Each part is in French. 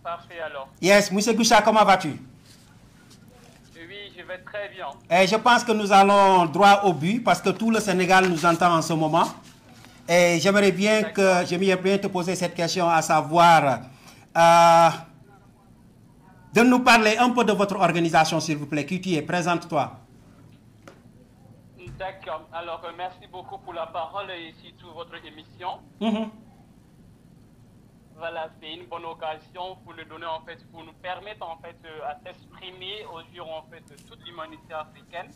Parfait alors. Yes, Monsieur Goucha, comment vas-tu? Oui, je vais très bien. Et je pense que nous allons droit au but parce que tout le Sénégal nous entend en ce moment. Et j'aimerais bien te poser cette question, à savoir de nous parler un peu de votre organisation, s'il vous plaît. Qui tu es? Présente-toi. D'accord. Alors, merci beaucoup pour la parole et surtout votre émission. Voilà, c'est une bonne occasion pour nous donner en fait, pour nous permettre en fait à s'exprimer aux yeux en fait de toute l'humanité africaine.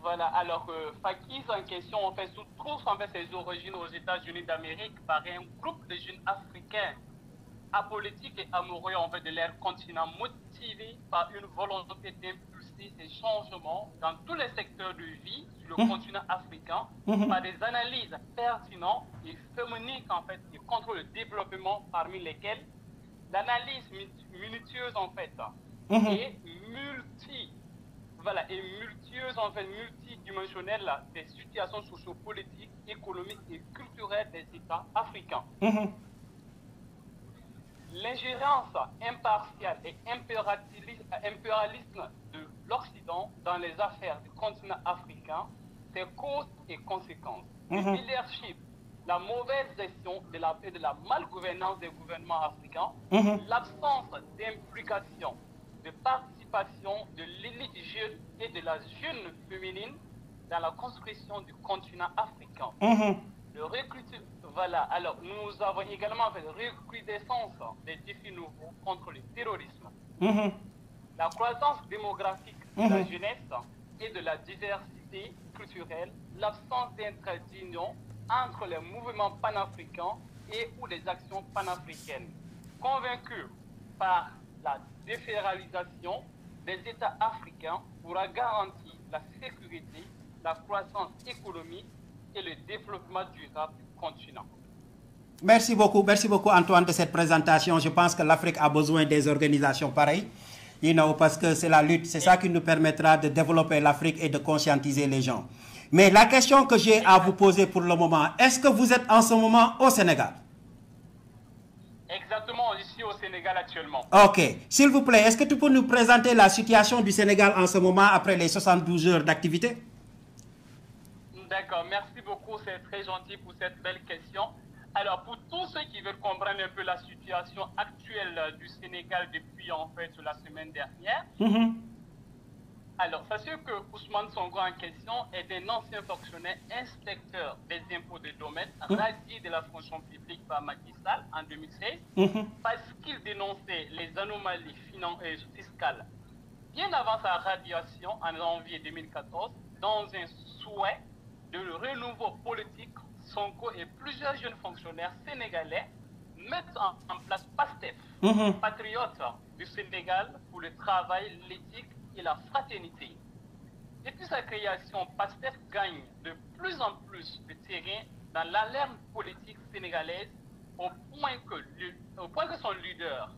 Voilà, alors Fakis en question en fait trouve en fait ses origines aux États-Unis d'Amérique par un groupe de jeunes africains apolitiques et amoureux en fait de leur continent, motivés par une volonté d'impulser ces changements dans tous les secteurs de vie sur le continent africain par des analyses pertinentes et féministes en fait et contre le développement, parmi lesquelles l'analyse minutieuse en fait et multitueuse en fait multidimensionnelle des situations sociopolitiques, économiques et culturelles des États africains. L'ingérence impartiale et impérialiste de l'Occident dans les affaires du continent africain, ses causes et conséquences. Le leadership, la mauvaise gestion de la malgouvernance des gouvernements africains, l'absence d'implication, de participation de l'élite jeune et de la jeune féminine dans la construction du continent africain. Voilà, alors nous avons également fait recrudescence des défis nouveaux contre le terrorisme. La croissance démographique de la jeunesse et de la diversité culturelle, l'absence d'union entre les mouvements panafricains et ou les actions panafricaines. Convaincus par la défédéralisation des États africains pourra garantir la sécurité, la croissance économique et le développement durable du continent. Merci beaucoup Antoine de cette présentation. Je pense que l'Afrique a besoin des organisations pareilles, parce que c'est la lutte, c'est ça qui nous permettra de développer l'Afrique et de conscientiser les gens. Mais la question que j'ai à vous poser pour le moment, est-ce que vous êtes en ce moment au Sénégal? Exactement, ici au Sénégal actuellement. Ok, s'il vous plaît, est-ce que tu peux nous présenter la situation du Sénégal en ce moment après les 72 heures d'activité? D'accord, merci beaucoup, c'est très gentil pour cette belle question. Alors, pour tous ceux qui veulent comprendre un peu la situation actuelle du Sénégal depuis en fait la semaine dernière, alors sachez que Ousmane Sonko en question est un ancien fonctionnaire inspecteur des impôts de domaine radié de la fonction publique par Macky Sall en 2016 parce qu'il dénonçait les anomalies fiscales bien avant sa radiation en janvier 2014 dans un souhait de renouveau politique. Sonko et plusieurs jeunes fonctionnaires sénégalais mettent en place PASTEF, patriotes du Sénégal pour le travail, l'éthique et la fraternité. Depuis sa création, PASTEF gagne de plus en plus de terrain dans l'alarme politique sénégalaise au point que son leader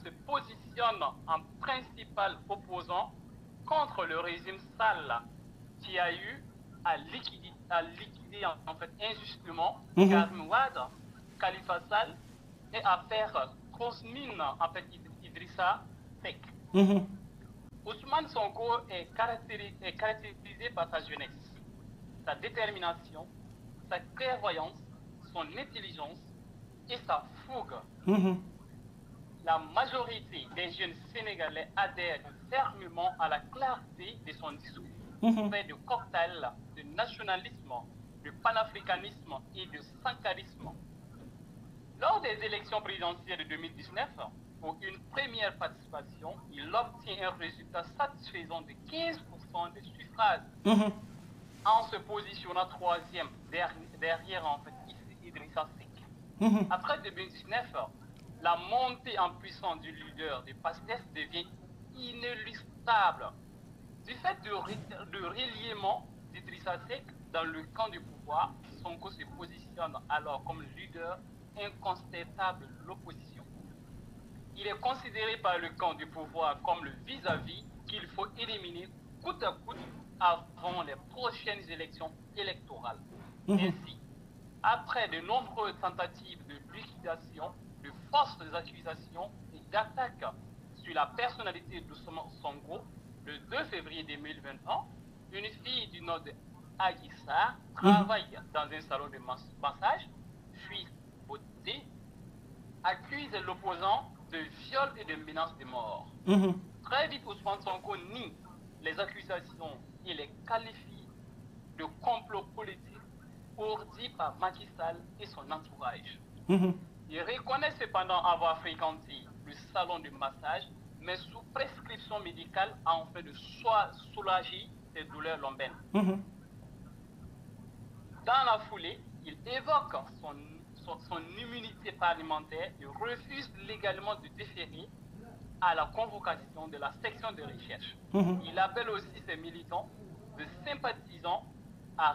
se positionne en principal opposant contre le régime Sall qui a eu à liquider en fait injustement Karim Wade, Khalifa Sall et à faire Kosmine en fait Idrissa Seck. Ousmane Sonko est caractérisé par sa jeunesse, sa détermination, sa clairvoyance, son intelligence et sa fougue. La majorité des jeunes Sénégalais adhèrent fermement à la clarté de son discours, fait de cocktail de nationalisme, de panafricanisme et de sankarisme. Lors des élections présidentielles de 2019, pour une première participation, il obtient un résultat satisfaisant de 15% des suffrages, en se positionnant troisième derrière en fait Idrissa Seck. Après 2019, la montée en puissance du leader de PASTEF devient inéluctable. Du fait de reliement d'Idrissa Seck dans le camp du pouvoir, Sonko se positionne alors comme leader incontestable de l'opposition. Il est considéré par le camp du pouvoir comme le vis-à-vis qu'il faut éliminer coûte à coûte avant les prochaines élections électorales. Ainsi, après de nombreuses tentatives de liquidation, de fausses accusations et d'attaques sur la personnalité de Sonko, le 2 février 2021, une fille du nom de Adji Sarr travaille dans un salon de massage, puis beauté, accuse l'opposant de viol et de menace de mort. Très vite, Ousmane Sonko nie les accusations et les qualifie de complot politique ourdi par Macky Sall et son entourage. Il reconnaît cependant avoir fréquenté le salon de massage, mais sous prescription médicale afin de soulager ses douleurs lombaires. Dans la foulée, il évoque son immunité parlementaire et refuse légalement de déférer à la convocation de la section de recherche. Il appelle aussi ses militants, de sympathisants, à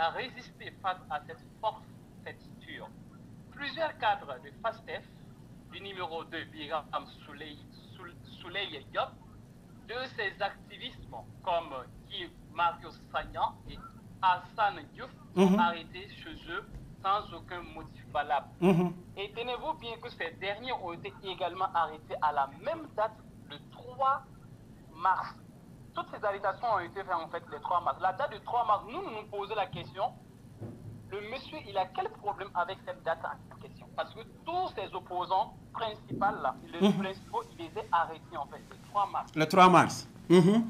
résister face à cette forfaiture. Plusieurs cadres de FASTEF, du numéro 2, Biram Souley Diop, de ses activismes comme Mario Sagnan et Hassan Diouf sont arrêtés chez eux sans aucun motif valable. Et tenez-vous bien que ces derniers ont été également arrêtés à la même date, le 3 mars. Toutes ces arrestations ont été faites en fait le 3 mars. La date du 3 mars, nous nous posons la question, le monsieur, il a quel problème avec cette date en question? Parce que tous ses opposants principaux, là, les principaux, il les a arrêtés en fait le 3 mars. Le 3 mars. Le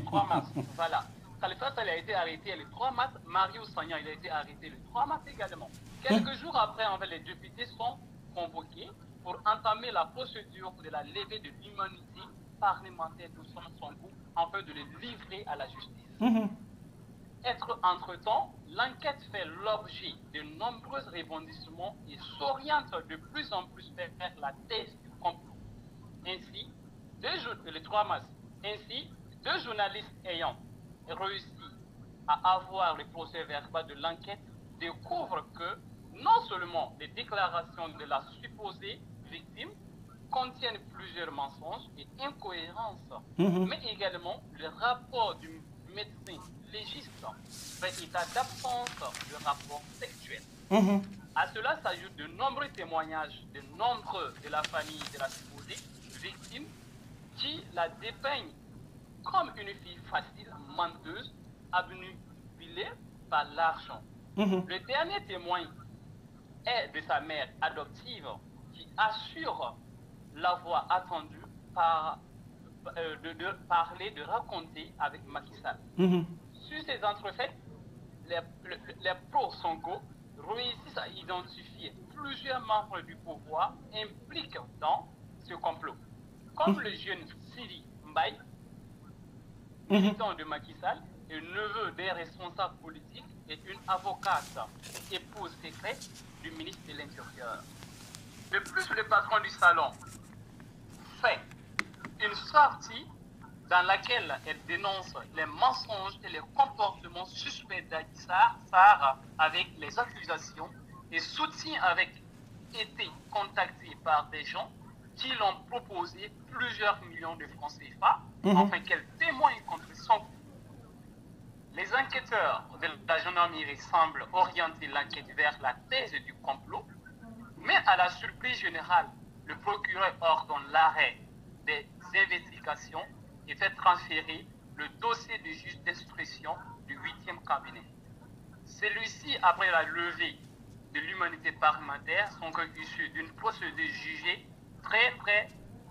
3 mars, voilà. Khalifa Sall a été arrêté le 3 mars, Mario Sagnan il a été arrêté le 3 mars également. Quelques jours après, en fait, les députés sont convoqués pour entamer la procédure de la levée de l'immunité parlementaire de Sonko afin de les livrer à la justice. Entre-temps, l'enquête fait l'objet de nombreux rebondissements et s'oriente de plus en plus vers la thèse du complot. Ainsi, le 3 mars, deux journalistes ayant réussi à avoir le procès verbal de l'enquête découvrent que non seulement les déclarations de la supposée victime contiennent plusieurs mensonges et incohérences, mais également le rapport du médecin légiste fait état d'absence de rapport sexuel. À cela s'ajoutent de nombreux témoignages de nombreux de la famille de la supposée victime qui la dépeignent comme une fille facile, menteuse, obnubilée par l'argent. Le dernier témoin est de sa mère adoptive qui assure l'avoir attendu de parler, de raconter avec Macky Sall. Sur ces entrefaites, les pro-Sonko réussissent à identifier plusieurs membres du pouvoir impliqués dans ce complot, comme le jeune Siri Mbaye, militant de Macky Sall et neveu des responsables politiques et une avocate, épouse secrète du ministre de l'Intérieur. De plus, le patron du salon fait une sortie dans laquelle elle dénonce les mensonges et les comportements suspects d'Adji Sarr avec les accusations et soutient avec été contacté par des gens qui l'ont proposé plusieurs millions de francs CFA afin qu'elle témoigne contre son. Les enquêteurs de la gendarmerie semblent orienter l'enquête vers la thèse du complot, mais à la surprise générale, le procureur ordonne l'arrêt des investigations et fait transférer le dossier du juge d'instruction du 8e cabinet. Celui-ci, après la levée de l'immunité parlementaire, sont issus d'une procédure jugée très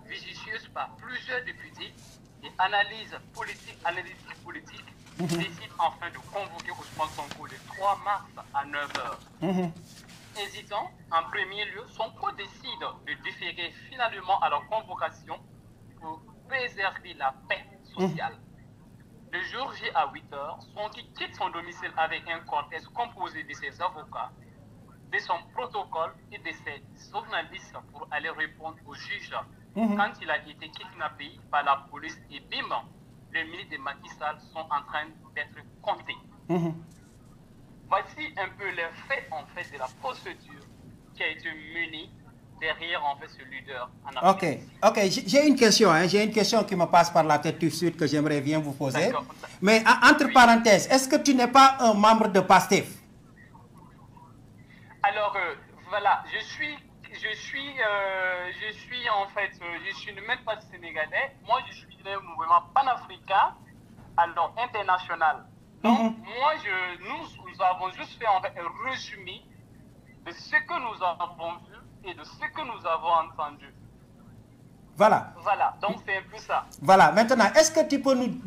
vicieuse par plusieurs députés et analyse politique, décide enfin de convoquer Ousmane Sonko le 3 mars à 9h. Hésitant, en premier lieu, Sonko décide de déférer finalement à la convocation pour préserver la paix sociale. Le jour J à 8h, Sonko quitte son domicile avec un cortège composé de ses avocats, de son protocole et de ses journalistes pour aller répondre au juge quand il a été kidnappé par la police et bim, les ministres de Macky Sall sont en train d'être comptés. Voici un peu les faits en fait de la procédure qui a été menée derrière en fait ce leader en Afrique. Ok, j'ai une question, j'ai une question qui me passe par la tête tout de suite que j'aimerais bien vous poser. Mais entre parenthèses, est-ce que tu n'es pas un membre de PASTEF? Alors, voilà, je suis en fait, je suis même pas sénégalais. Moi, je suis d'un mouvement panafricain, alors international. Donc, moi, nous avons juste fait en fait un résumé de ce que nous avons vu et de ce que nous avons entendu. Voilà. Voilà, donc c'est un peu ça. Voilà, maintenant, est-ce que tu peux nous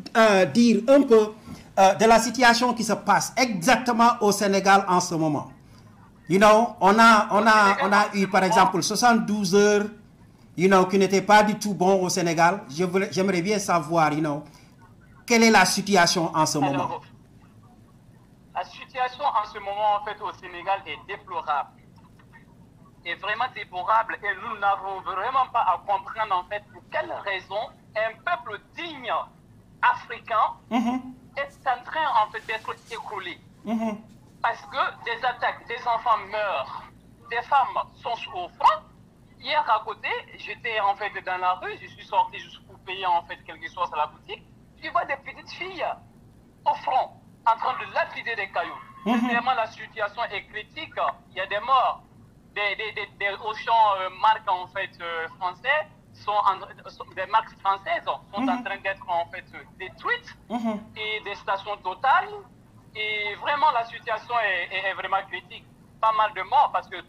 dire un peu de la situation qui se passe exactement au Sénégal en ce moment? You know, on a eu par exemple 72 heures, you know, qui n'étaient pas du tout bons au Sénégal. J'aimerais bien savoir, you know, quelle est la situation en ce moment? La situation en ce moment, en fait, au Sénégal est déplorable. Est vraiment déplorable et nous n'avons vraiment pas à comprendre, en fait, pour quelle raison un peuple digne africain est en train, en fait, d'être écroulé. Parce que des attaques, des enfants meurent, des femmes sont au front. Hier, à côté, j'étais, en fait, dans la rue, je suis sorti juste pour payer, en fait, quelque chose à la boutique. Je vois des petites filles au front, en train de lapider des cailloux. Vraiment, la situation est critique. Il y a des morts. Des Auchan marques en fait français des marques françaises sont en train d'être en fait détruites et des stations totales et vraiment la situation est vraiment critique. Pas mal de morts parce que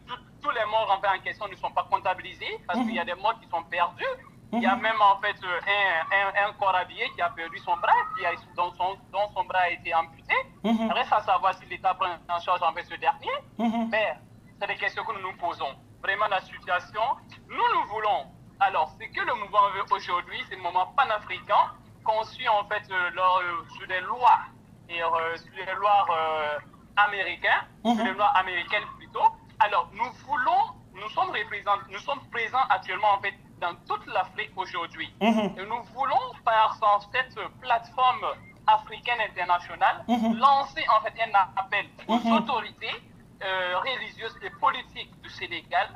tous les morts en fait en question ne sont pas comptabilisés parce qu'il y a des morts qui sont perdus. Il y a même en fait un corps habillé qui a perdu son bras, dont son bras a été amputé. Reste à savoir si l'État prend en charge en fait ce dernier. Mais c'est des questions que nous nous posons. Vraiment, la situation, nous voulons. Alors, ce que le mouvement veut aujourd'hui, c'est le mouvement panafricain, conçu en fait sur des lois, et sur les lois américaines, sur les lois américaines plutôt. Alors, nous sommes présents actuellement en fait dans toute l'Afrique aujourd'hui. Et nous voulons, par cette plateforme africaine internationale, lancer en fait un appel aux autorités religieuse et politique du Sénégal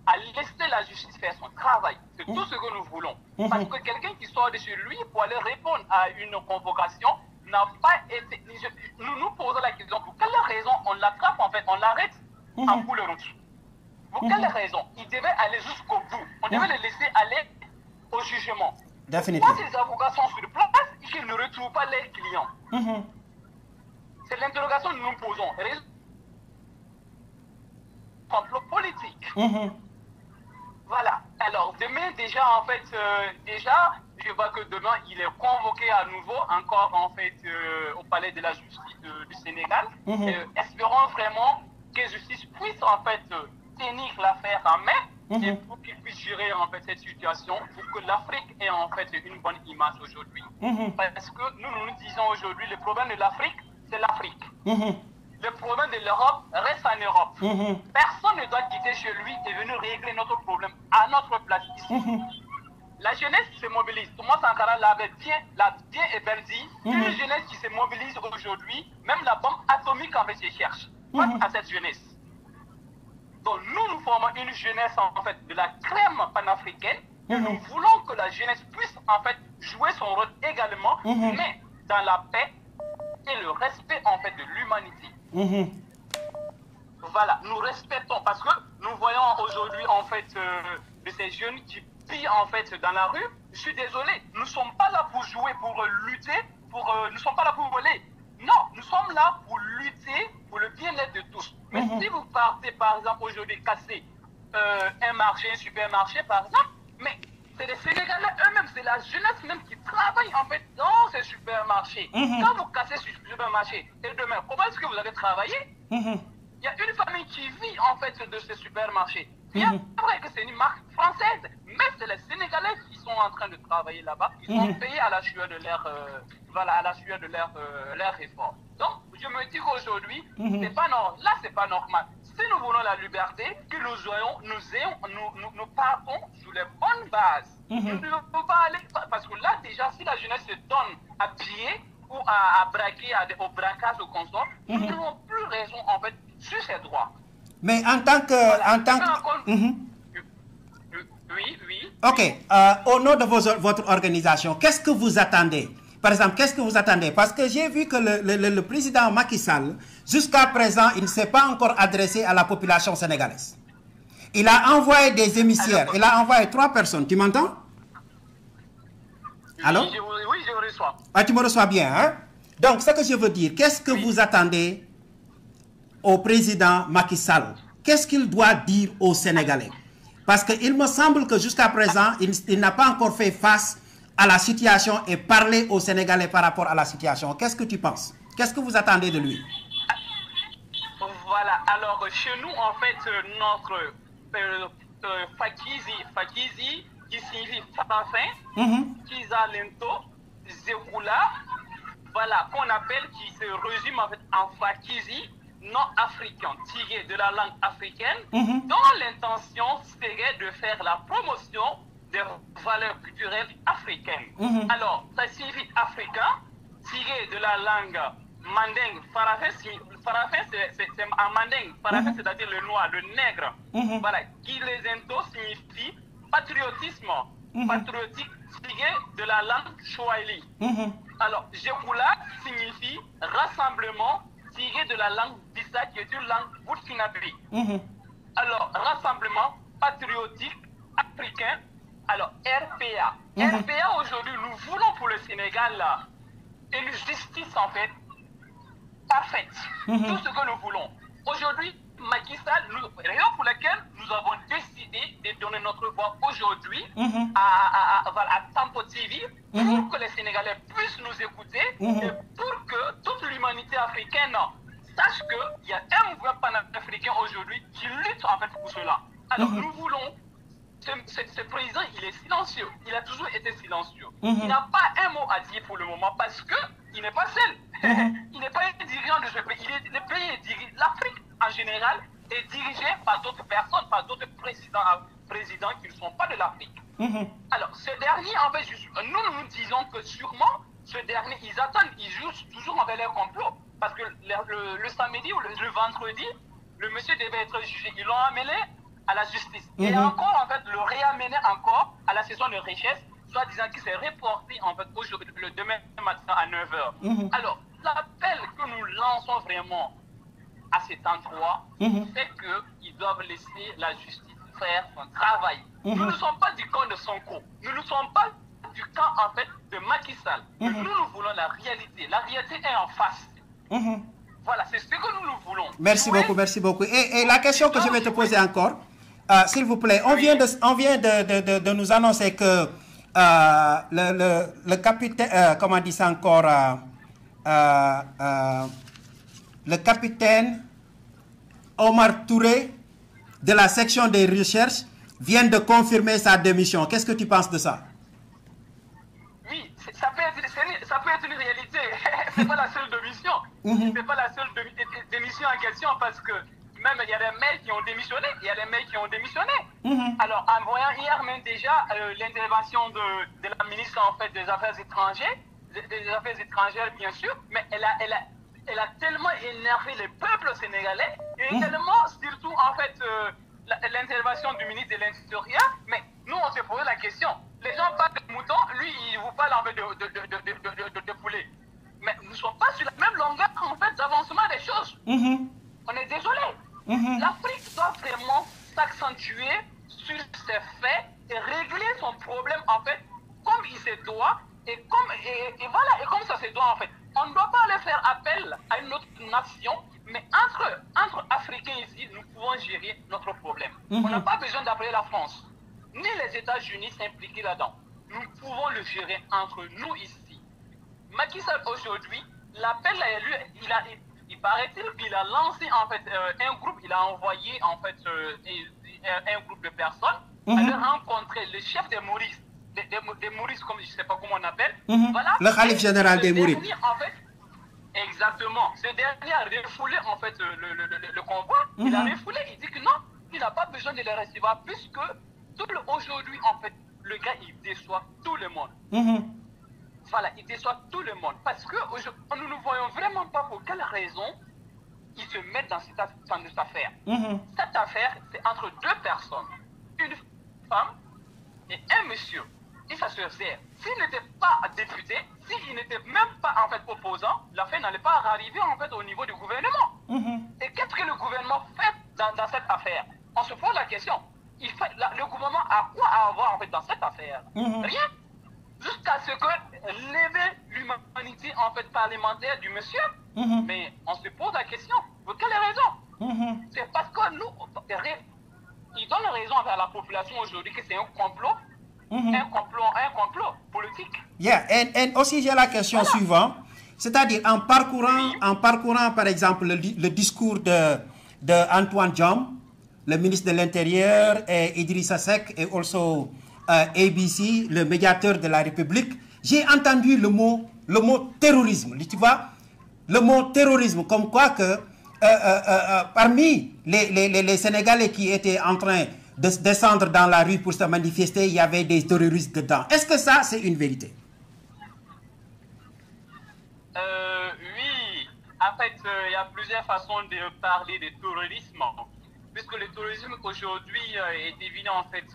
à laisser la justice faire son travail. C'est tout ce que nous voulons. Parce que quelqu'un qui sort de chez lui pour aller répondre à une convocation n'a pas été... Nous posons la question, pour quelle raison on l'attrape en fait, on l'arrête en bout de route? Pour quelle raison? Il devait aller jusqu'au bout. On devait le laisser aller au jugement. Définitivement. Quand ces avocats sont sur place et qu'ils ne retrouvent pas leurs clients. C'est l'interrogation que nous nous posons. Complot politique. Voilà. Alors, demain, déjà, en fait, je vois que demain, il est convoqué à nouveau, encore, en fait, au palais de la justice du Sénégal. Espérons vraiment que la justice puisse, en fait, tenir l'affaire en main et pour qu'il puisse gérer, en fait, cette situation, pour que l'Afrique ait, en fait, une bonne image aujourd'hui. Parce que nous disons aujourd'hui, le problème de l'Afrique, c'est l'Afrique. Le problème de l'Europe reste en Europe. Personne ne doit quitter chez lui et venir régler notre problème à notre place ici. La jeunesse se mobilise. Thomas Sankara l'avait bien et bien dit. Une jeunesse qui se mobilise aujourd'hui, même la bombe atomique en fait se cherche face à cette jeunesse. Donc nous formons une jeunesse en fait de la crème panafricaine. Et nous voulons que la jeunesse puisse en fait jouer son rôle également, mais dans la paix et le respect en fait de l'humanité. Voilà, nous respectons parce que nous voyons aujourd'hui en fait de ces jeunes qui pillent en fait dans la rue. Je suis désolé, nous ne sommes pas là pour jouer, pour lutter, nous ne sommes pas là pour voler. Non, nous sommes là pour lutter pour le bien-être de tous. Mais si vous partez par exemple aujourd'hui casser un marché, un supermarché par exemple, mais c'est les Sénégalais eux-mêmes, c'est la jeunesse même qui travaille en fait dans ces supermarchés. Quand vous cassez ce supermarché, et demain, comment est-ce que vous allez travailler? Il y a une famille qui vit en fait de ces supermarchés. Bien vrai que c'est une marque française, mais c'est les Sénégalais qui sont en train de travailler là-bas. Ils sont payés à la sueur de leur effort. Donc, je me dis qu'aujourd'hui, c'est pas normal. Là, c'est pas normal. Si nous voulons la liberté, que nous partons sur les bonnes bases. Nous ne pouvons pas aller, parce que là, déjà, si la jeunesse se donne à piller ou à braquer, au braquage, au consort, nous n'avons plus raison, en fait, sur ces droits. Mais en tant que... Oui. Ok. Au nom de votre organisation, qu'est-ce que vous attendez? Par exemple, qu'est-ce que vous attendez? Parce que j'ai vu que le président Macky Sall, jusqu'à présent, il ne s'est pas encore adressé à la population sénégalaise. Il a envoyé des émissaires. Il a envoyé 3 personnes. Tu m'entends? Allô? Oui, je reçois. Ah, tu me reçois bien, hein? Donc, ce que je veux dire, qu'est-ce que vous attendez au président Macky Sall? Qu'est-ce qu'il doit dire aux Sénégalais? Parce qu'il me semble que jusqu'à présent, il n'a pas encore fait face à la situation et parler aux Sénégalais par rapport à la situation. Qu'est-ce que tu penses? Qu'est-ce que vous attendez de lui? Voilà, alors chez nous, en fait, notre Fakizi, qui signifie Farafin, Kizalento, Zekoula, voilà, qu'on appelle, qui se résume en fait en Fakizi, non-africain, tiré de la langue africaine, dont l'intention serait de faire la promotion des valeurs culturelles africaines. Alors, ça signifie africain, tiré de la langue manding. Farafin, c'est en manding. Farafin, c'est-à-dire le noir, le nègre. Voilà, qui les ento signifie patriotisme, patriotique, tiré de la langue Swahili. Alors, Jekoula signifie rassemblement, tiré de la langue Bissa, qui est une langue burkinabé. Alors, rassemblement patriotique africain. Alors, RPA. RPA, aujourd'hui, nous voulons pour le Sénégal une justice, en fait, parfaite. Tout ce que nous voulons. Aujourd'hui, Macky Sall, raison pour laquelle nous avons décidé de donner notre voix aujourd'hui à Tempo TV pour que les Sénégalais puissent nous écouter et pour que toute l'humanité africaine sache qu'il y a un mouvement panafricain aujourd'hui qui lutte en fait pour cela. Alors nous voulons, ce président, il est silencieux, il a toujours été silencieux. Il n'a pas un mot à dire pour le moment parce qu'il n'est pas seul. Il n'est pas un dirigeant de ce pays. Le pays est dirigé, l'Afrique en général est dirigée par d'autres personnes, par d'autres présidents qui ne sont pas de l'Afrique. Alors, ce dernier, en fait, nous disons que sûrement, ce dernier, ils attendent, ils jouent toujours avec leur complot. Parce que le samedi ou le vendredi, le monsieur devait être jugé. Ils l'ont amené à la justice. Et encore, en fait, le réamener encore à la session de richesse, soit disant qu'il s'est reporté, en fait, aujourd'hui, le demain matin à 9h. Alors, l'appel que nous lançons vraiment à cet endroit, c'est qu'ils doivent laisser la justice faire son travail. Nous ne sommes pas du camp de Sonko. Nous ne sommes pas du camp, en fait, de Macky Sall. Nous voulons la réalité. La réalité est en face. Voilà, c'est ce que nous voulons. Merci beaucoup, merci beaucoup. Et la question que je vais te poser encore, s'il vous plaît, on vient de nous annoncer que le capitaine, comment on dit ça encore, le capitaine Omar Touré de la section des recherches vient de confirmer sa démission. Qu'est-ce que tu penses de ça? Oui, ça peut être une réalité. C'est pas la seule démission. C'est pas la seule démission en question parce que même il y a des maires qui ont démissionné. Il y a des maires qui ont démissionné. Alors, en voyant hier même déjà l'intervention de la ministre en fait des Affaires étrangères, bien sûr, mais elle a tellement énervé le peuple sénégalais et tellement, surtout en fait, l'intervention du ministre de l'Intérieur. Mais nous, on s'est posé la question. Les gens parlent de moutons, lui, il vous parle en fait de poulet. Mais nous ne sommes pas sur la même longueur en fait d'avancement des choses. On est désolé. L'Afrique doit vraiment s'accentuer sur ses faits et régler son problème en fait comme il se doit et comme ça se doit en fait. On ne doit pas aller faire appel à une autre nation, mais entre Africains ici, nous pouvons gérer notre problème. On n'a pas besoin d'appeler la France, ni les États-Unis s'impliquer là-dedans. Nous pouvons le gérer entre nous ici. Macky Sall aujourd'hui, l'appel à lui, il paraît-il qu'il a lancé en fait un groupe, il a envoyé en fait un groupe de personnes aller rencontrer le chef des Maurice. Des Maurice, comme je ne sais pas comment on appelle. Voilà. Le Khalif général des Maurice. En fait, exactement. Ce dernier a refoulé en fait le convoi. Il a refoulé. Il dit que non, il n'a pas besoin de les recevoir puisque aujourd'hui, en fait, le gars, il déçoit tout le monde. Voilà, il déçoit tout le monde. Parce que nous ne voyons vraiment pas pour quelle raison ils se mettent dans cette affaire. Cette affaire, c'est entre deux personnes. Une femme et un monsieur. et ça se faisait. S'il n'était pas député, s'il n'était même pas en fait opposant, l'affaire n'allait pas arriver en fait au niveau du gouvernement. Et qu'est-ce que le gouvernement fait dans cette affaire? On se pose la question. Le gouvernement a quoi à avoir en fait dans cette affaire? Rien. Jusqu'à ce que lever l'humanité en fait parlementaire du monsieur. Mais on se pose la question. Pour quelle raison? C'est parce que nous, ils donnent raison à la population aujourd'hui que c'est un complot. Un complot politique. Yeah, et aussi j'ai la question suivante, c'est-à-dire en parcourant par exemple le discours de Antoine Diome, le ministre de l'Intérieur, et Idrissa Seck et also ABC, le médiateur de la République, j'ai entendu le mot terrorisme, tu vois, le mot terrorisme, comme quoi que parmi les Sénégalais qui étaient en train de descendre dans la rue pour se manifester, il y avait des terroristes dedans. Est-ce que ça, c'est une vérité? Oui, en fait, il y a plusieurs façons de parler de terrorisme, puisque le terrorisme aujourd'hui est devenu en fait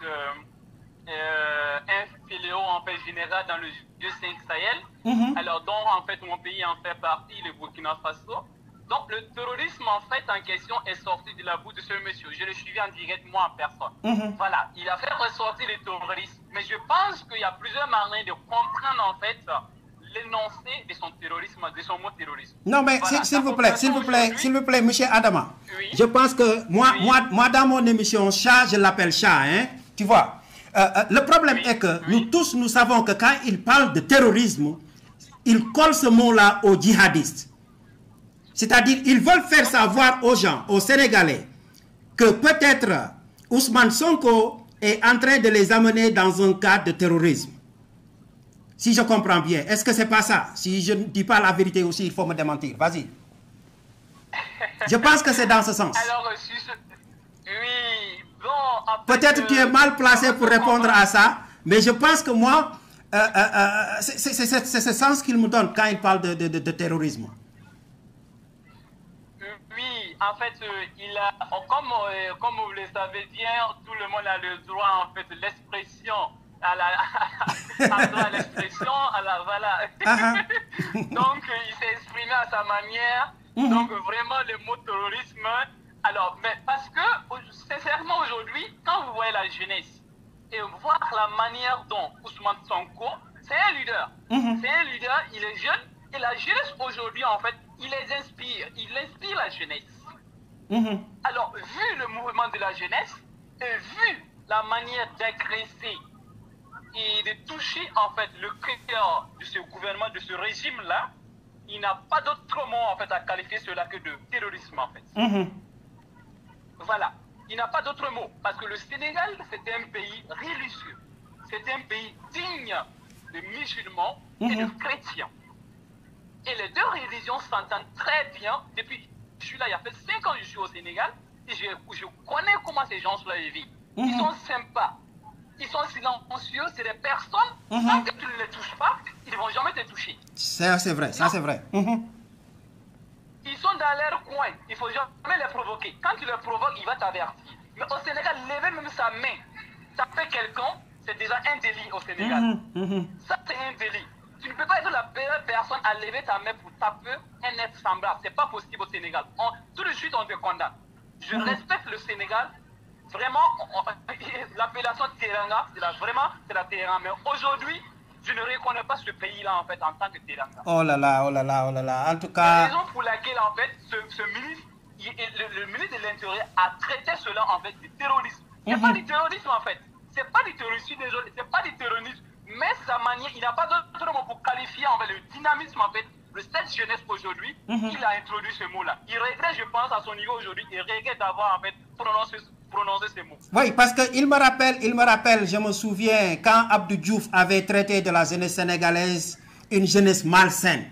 un fléau en fait général dans le G5 Sahel, alors dont en fait mon pays en fait partie, le Burkina Faso. Donc le terrorisme en fait en question est sorti de la bouche de ce monsieur. Je le suivi en direct moi en personne. Voilà, il a fait ressortir le terrorisme. Mais je pense qu'il y a plusieurs manières de comprendre en fait l'énoncé de son terrorisme, de son mot terrorisme. Non mais voilà, s'il vous plaît, monsieur Adama. Oui. Je pense que moi dans mon émission chat, je l'appelle chat, hein. Tu vois. Le problème est que nous tous nous savons que quand il parle de terrorisme, il colle ce mot-là aux djihadistes. C'est-à-dire, ils veulent faire savoir aux gens, aux Sénégalais, que peut-être Ousmane Sonko est en train de les amener dans un cadre de terrorisme. Si je comprends bien, est-ce que c'est pas ça? Si je ne dis pas la vérité aussi, il faut me démentir. Vas-y. Je pense que c'est dans ce sens. Alors, oui, bon... Peut-être tu es mal placé pour répondre à ça, mais je pense que moi, c'est ce sens qu'il me donne quand il parle de terrorisme. Oui, en fait, comme vous le savez bien, tout le monde a le droit, en fait, de l'expression, à l'expression, voilà. Donc, il s'est exprimé à sa manière. Donc, vraiment, le mot terrorisme. Alors, mais parce que, sincèrement, aujourd'hui, quand vous voyez la jeunesse et voir la manière dont Ousmane Sonko, c'est un leader. C'est un leader, il est jeune. Et la jeunesse aujourd'hui, en fait, il les inspire. Il inspire la jeunesse. Alors, vu le mouvement de la jeunesse, et vu la manière d'agresser et de toucher, en fait, le cœur de ce gouvernement, de ce régime-là, il n'a pas d'autre mot, en fait, à qualifier cela que de terrorisme, en fait. Voilà. Il n'a pas d'autre mot. Parce que le Sénégal, c'est un pays religieux. C'est un pays digne de musulmans et de chrétiens. Et les deux religions s'entendent très bien. Depuis, je suis là, il y a fait 5 ans que je suis au Sénégal, et je connais comment ces gens-là vivent. Ils sont sympas, ils sont silencieux, c'est des personnes, tant que tu ne les touches pas, ils ne vont jamais te toucher. Ça c'est vrai, ça c'est vrai. Ils sont dans leur coin, il ne faut jamais les provoquer. Quand tu les provoques, il va t'avertir. Mais au Sénégal, lever même sa main, taper quelqu'un, c'est déjà un délit au Sénégal. Ça, c'est un délit. Tu ne peux pas être la meilleure personne à lever ta main pour taper un être semblable. Ce n'est pas possible au Sénégal. Tout de suite, on te condamne. Je respecte le Sénégal. Vraiment, l'appellation Teranga, c'est la Teranga. Mais aujourd'hui, je ne reconnais pas ce pays-là, en fait, en tant que Teranga. Oh là là, oh là là, oh là là. En tout cas... La raison pour laquelle, en fait, ce ministre, le ministre de l'Intérieur a traité cela, en fait, de terrorisme. Ce n'est pas du terrorisme, en fait. Ce n'est pas du terrorisme, désolé. Ce n'est pas du terrorisme. Mais sa manière, il n'a pas d'autre mot pour qualifier en fait, le dynamisme en fait, de cette jeunesse aujourd'hui, il a introduit ce mot-là. Il regrette, je pense, à son niveau aujourd'hui, il regrette d'avoir en fait prononcé ces mots. Oui, parce qu'il me rappelle, je me souviens, quand Abdou Diouf avait traité de la jeunesse sénégalaise une jeunesse malsaine.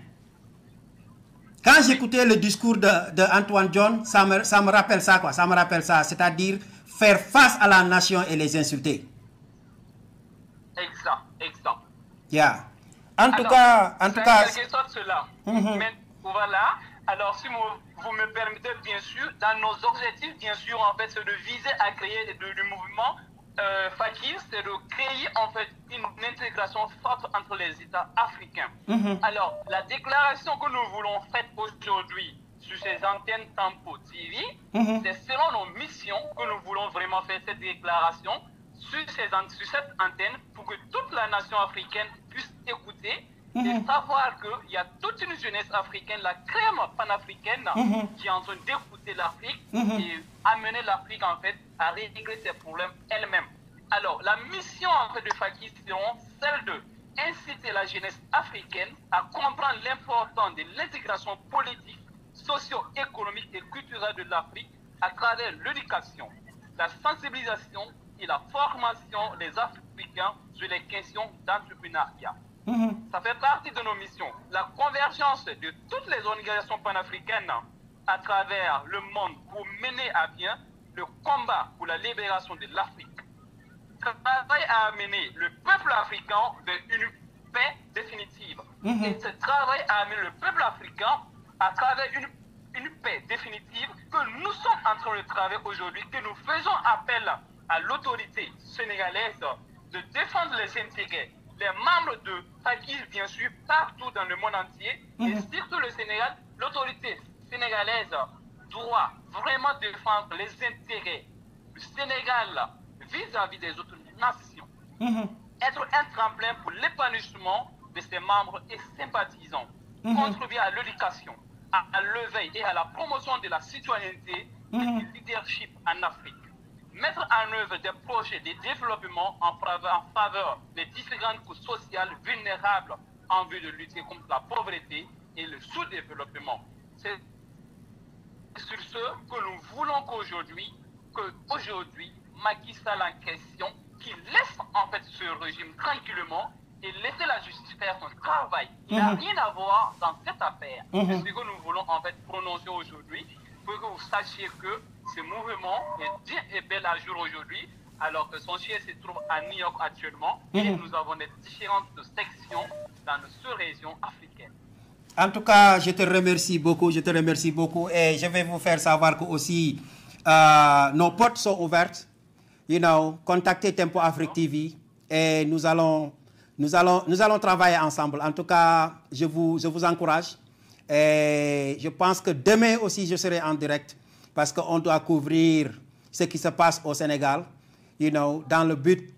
Quand j'écoutais le discours de Antoine Diome, ça me rappelle ça, quoi. Ça me rappelle ça, c'est-à-dire faire face à la nation et les insulter. Exact. Yeah. En tout cas... quelque chose cela. Mais voilà. Alors, si vous me permettez, bien sûr, dans nos objectifs, bien sûr, en fait, c'est de viser à créer du mouvement Fakir, c'est de créer en fait une intégration forte entre les États africains. Alors, la déclaration que nous voulons faire aujourd'hui sur ces antennes Tempo TV, c'est selon nos missions que nous voulons vraiment faire cette déclaration sur cette antenne pour que toute la nation africaine puisse écouter et savoir qu'il y a toute une jeunesse africaine, la crème panafricaine, qui est en train d'écouter l'Afrique et amener l'Afrique en fait à régler ses problèmes elle-même. Alors, la mission en fait de Fakir sera celle de inciter la jeunesse africaine à comprendre l'importance de l'intégration politique, socio-économique et culturelle de l'Afrique à travers l'éducation, la sensibilisation et la formation des Africains sur les questions d'entrepreneuriat. Ça fait partie de nos missions. La convergence de toutes les organisations panafricaines à travers le monde pour mener à bien le combat pour la libération de l'Afrique. Travail à amener le peuple africain vers une paix définitive. Et ce travail à amener le peuple africain à travers une paix définitive que nous sommes en train de travailler aujourd'hui, que nous faisons appel à l'autorité sénégalaise de défendre les intérêts des membres de Fakir, bien sûr, partout dans le monde entier, et surtout le Sénégal. L'autorité sénégalaise doit vraiment défendre les intérêts du Sénégal vis-à-vis des autres nations. Être un tremplin pour l'épanouissement de ses membres et sympathisants. Contribuer à l'éducation, à l'éveil et à la promotion de la citoyenneté et du leadership en Afrique. Mettre en œuvre des projets de développement en faveur des différentes couches sociales vulnérables en vue de lutter contre la pauvreté et le sous-développement. C'est sur ce que nous voulons qu'aujourd'hui, Macky Sall en question, qu'il laisse en fait ce régime tranquillement et laisser la justice faire son travail. Il n'a rien à voir dans cette affaire. C'est ce que nous voulons en fait prononcer aujourd'hui pour que vous sachiez que ce mouvement est bien et bel à jour aujourd'hui, alors que son siège se trouve à New York actuellement et nous avons des différentes sections dans notre région africaine. En tout cas, je te remercie beaucoup, et je vais vous faire savoir que aussi nos portes sont ouvertes. Contactez Tempo Afrique TV et nous allons travailler ensemble. En tout cas, je vous encourage. Et je pense que demain aussi, je serai en direct parce qu'on doit couvrir ce qui se passe au Sénégal, dans le but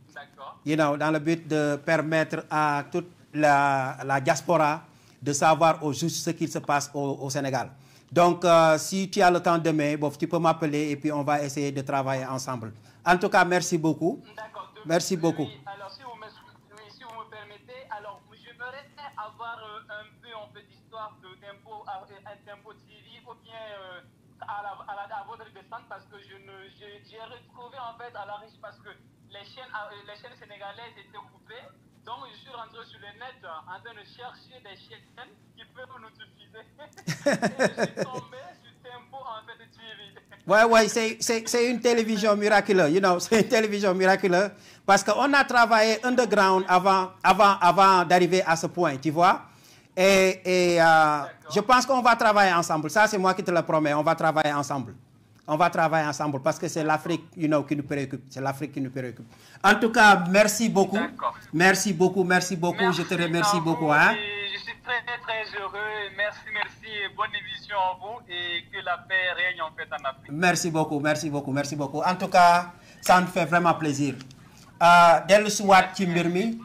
de permettre à toute la diaspora de savoir au juste ce qui se passe au Sénégal. Donc, si tu as le temps demain, tu peux m'appeler et puis on va essayer de travailler ensemble. En tout cas, merci beaucoup. D'accord. Merci beaucoup. Alors, si vous me permettez, alors j'aimerais avoir un peu en fait d'histoire de Tempo TV ou bien à votre descente parce que j'ai retrouvé en fait à la riche parce que les chaînes sénégalaises étaient coupées. Donc, je suis rentré sur le net en train de chercher des chaînes qui peuvent nous diffuser. Et je suis tombé sur Tempo en fait TV. Ouais, c'est une télévision miraculeuse, c'est une télévision miraculeuse parce qu'on a travaillé underground avant d'arriver à ce point, tu vois. Et je pense qu'on va travailler ensemble. Ça, c'est moi qui te le promets, on va travailler ensemble. On va travailler ensemble parce que c'est l'Afrique qui nous préoccupe. C'est l'Afrique qui nous préoccupe. En tout cas, merci beaucoup. Merci beaucoup. Je te remercie beaucoup. Je suis très, très heureux. Merci. Bonne émission à vous et que la paix règne en fait en Afrique. Merci beaucoup. En tout cas, ça me fait vraiment plaisir. Dès le soir, Timbermi.